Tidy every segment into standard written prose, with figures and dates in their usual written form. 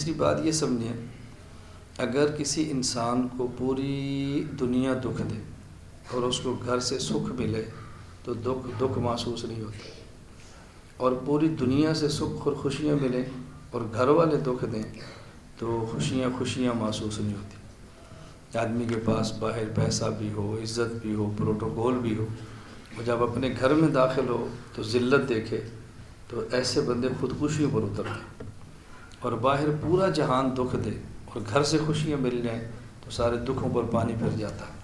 تیسری بات یہ سمجھیں، اگر کسی انسان کو پوری دنیا دکھ دے اور اس کو گھر سے سکھ ملے تو دکھ محسوس نہیں ہوتا، اور پوری دنیا سے سکھ اور خوشیاں ملیں اور گھر والے دکھ دیں تو خوشیاں محسوس نہیں ہوتی۔ آدمی کے پاس باہر پیسہ بھی ہو، عزت بھی ہو، پروٹوکول بھی ہو، اور جب اپنے گھر میں داخل ہو تو ذلت دیکھے تو ایسے بندے خودکشی پر اترتے ہیں، اور باہر پورا جہان دکھ دے اور گھر سے خوشیاں مل جائیں تو سارے دکھوں پر پانی پھر جاتا ہے۔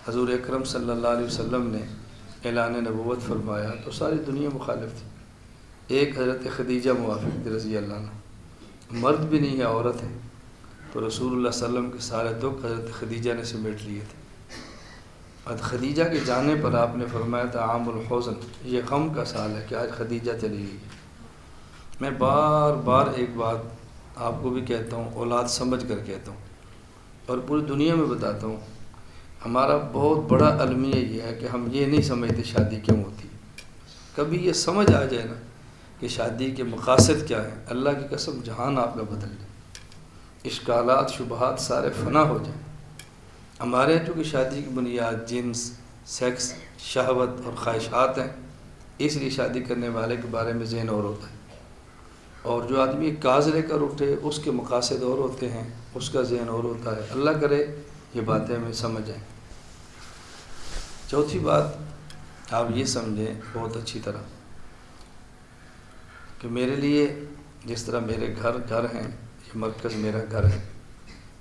حضور اکرم صلی اللہ علیہ وسلم نے اعلان نبوت فرمایا تو ساری دنیا مخالف تھی، ایک حضرت خدیجہ موافق تھی رضی اللہ عنہ، مرد بھی نہیں ہے، عورت ہے، تو رسول اللہ صلی اللہ علیہ وسلم کے سارے دکھ حضرت خدیجہ نے سمیٹ لیے تھے۔ حضرت خدیجہ کے جانے پر آپ نے فرمایا تھا عام الحزن، یہ غم کا سال ہے کہ آج خدیجہ چلی گئی ہے۔ میں بار بار ایک بات آپ کو بھی کہتا ہوں، اولاد سمجھ کر کہتا ہوں اور پوری دنیا میں بتاتا ہوں، ہمارا بہت بڑا المیہ یہ ہے کہ ہم یہ نہیں سمجھتے شادی کیوں ہوتی ہے۔ کبھی یہ سمجھ آ جائے نا کہ شادی کے مقاصد کیا ہیں، اللہ کی قسم جہان آپ کا بدل جائے، اشکالات شبہات سارے فنا ہو جائیں۔ ہمارے یہاں چونکہ شادی کی بنیاد جنس، سیکس، شہوت اور خواہشات ہیں، اس لیے شادی کرنے والے کے بارے میں ذہن اور ہوتا ہے، اور جو آدمی کاز لے کر اٹھے اس کے مقاصد اور ہوتے ہیں، اس کا ذہن اور ہوتا ہے۔ اللہ کرے یہ باتیں ہمیں سمجھ آئیں۔ چوتھی بات آپ یہ سمجھیں بہت اچھی طرح کہ میرے لیے جس طرح میرے گھر ہیں، یہ مرکز میرا گھر ہے،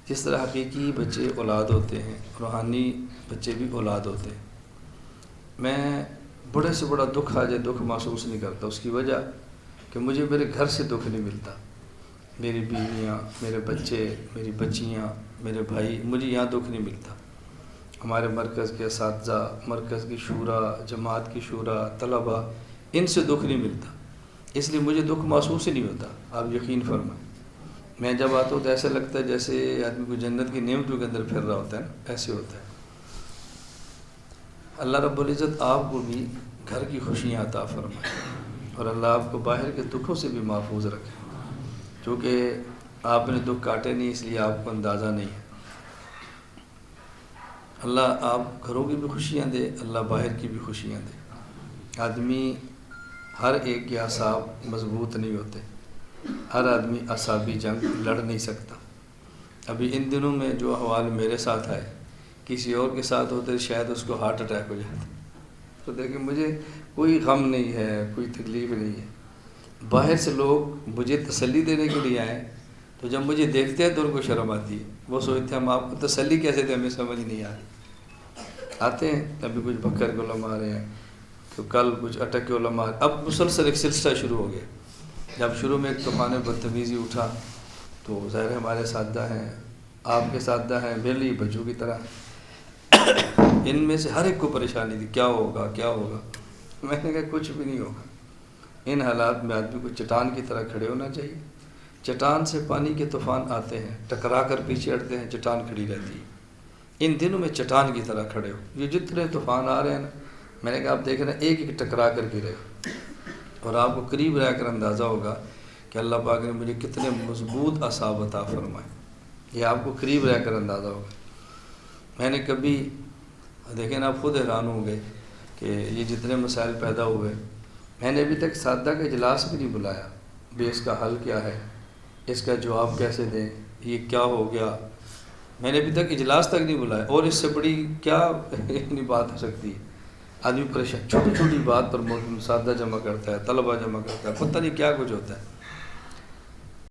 جس طرح حقیقی بچے اولاد ہوتے ہیں، روحانی بچے بھی اولاد ہوتے ہیں، میں بڑے سے بڑا دکھ آ جائے دکھ محسوس نہیں کرتا۔ اس کی وجہ کہ مجھے میرے گھر سے دکھ نہیں ملتا، میری بیویاں، میرے بچے، میری بچیاں، میرے بھائی، مجھے یہاں دکھ نہیں ملتا۔ ہمارے مرکز کے اساتذہ، مرکز کی شورا، جماعت کی شورا، طلباء، ان سے دکھ نہیں ملتا، اس لیے مجھے دکھ محسوس ہی نہیں ہوتا۔ آپ یقین فرمائیں، میں جب آتا ہوں تو ایسا لگتا ہے جیسے آدمی کو جنت کی نعمتوں کے اندر پھر رہا ہوتا ہے نا، ایسے ہوتا ہے۔ اللہ رب العزت آپ کو بھی گھر کی خوشیاں عطا فرمائے، اور اللہ آپ کو باہر کے دکھوں سے بھی محفوظ رکھے، کیونکہ آپ نے دکھ کاٹے نہیں اس لیے آپ کو اندازہ نہیں ہے۔ اللہ آپ گھروں کی بھی خوشیاں دے، اللہ باہر کی بھی خوشیاں دے۔ آدمی ہر ایک کے اعصاب مضبوط نہیں ہوتے، ہر آدمی اعصابی جنگ لڑ نہیں سکتا۔ ابھی ان دنوں میں جو احوال میرے ساتھ آئے، کسی اور کے ساتھ ہوتے شاید اس کو ہارٹ اٹیک ہو جاتا۔ تو دیکھیں مجھے کوئی غم نہیں ہے، کوئی تکلیف نہیں ہے۔ باہر سے لوگ مجھے تسلی دینے کے لیے آئے تو جب مجھے دیکھتے ہیں تو ان کو شرم آتی ہے، وہ سوچتے ہیں ہم آپ کو تسلی کیسے دیں، ہمیں سمجھ نہیں آتے ہیں۔ ابھی کچھ بکر کے علماء آ رہے ہیں، تو کل کچھ اٹک کے علماء، اب مسلسل ایک سلسلہ شروع ہو گیا۔ جب شروع میں ایک طوفان بدتمیزی اٹھا تو ظاہر ہمارے اساتذہ ہیں، آپ کے اساتذہ ہیں، میرے لیے بچوں کی طرح، ان میں سے ہر ایک کو پریشانی تھی، کیا ہوگا کیا ہوگا۔ میں نے کہا کچھ بھی نہیں ہوگا۔ ان حالات میں آدمی کو چٹان کی طرح کھڑے ہونا چاہیے۔ چٹان سے پانی کے طوفان آتے ہیں، ٹکرا کر پیچھے ہٹتے ہیں، چٹان کھڑی رہتی ہے۔ ان دنوں میں چٹان کی طرح کھڑے ہو۔ یہ جتنے طوفان آ رہے ہیں نا، میں نے کہا آپ دیکھ رہے ہیں ایک ایک ٹکرا کر گرے گا، اور آپ کو قریب رہ کر اندازہ ہوگا کہ اللہ پاک نے مجھے کتنے مضبوط اعصاب عطا فرمائے۔ یہ آپ کو قریب رہ کر اندازہ ہوگا۔ میں نے کبھی دیکھیں نا، آپ خود حیران ہوں گے کہ یہ جتنے مسائل پیدا ہوئے، میں نے ابھی تک سادہ کا اجلاس بھی نہیں بلایا بھی اس کا حل کیا ہے، اس کا جواب کیسے دیں، یہ کیا ہو گیا۔ میں نے ابھی تک اجلاس تک نہیں بلایا، اور اس سے بڑی کیا بات ہو سکتی ہے۔ آدمی پریشان، چھوٹی چھوٹی بات پر سادہ جمع کرتا ہے، طلبہ جمع کرتا ہے، پتہ نہیں کیا کچھ ہوتا ہے۔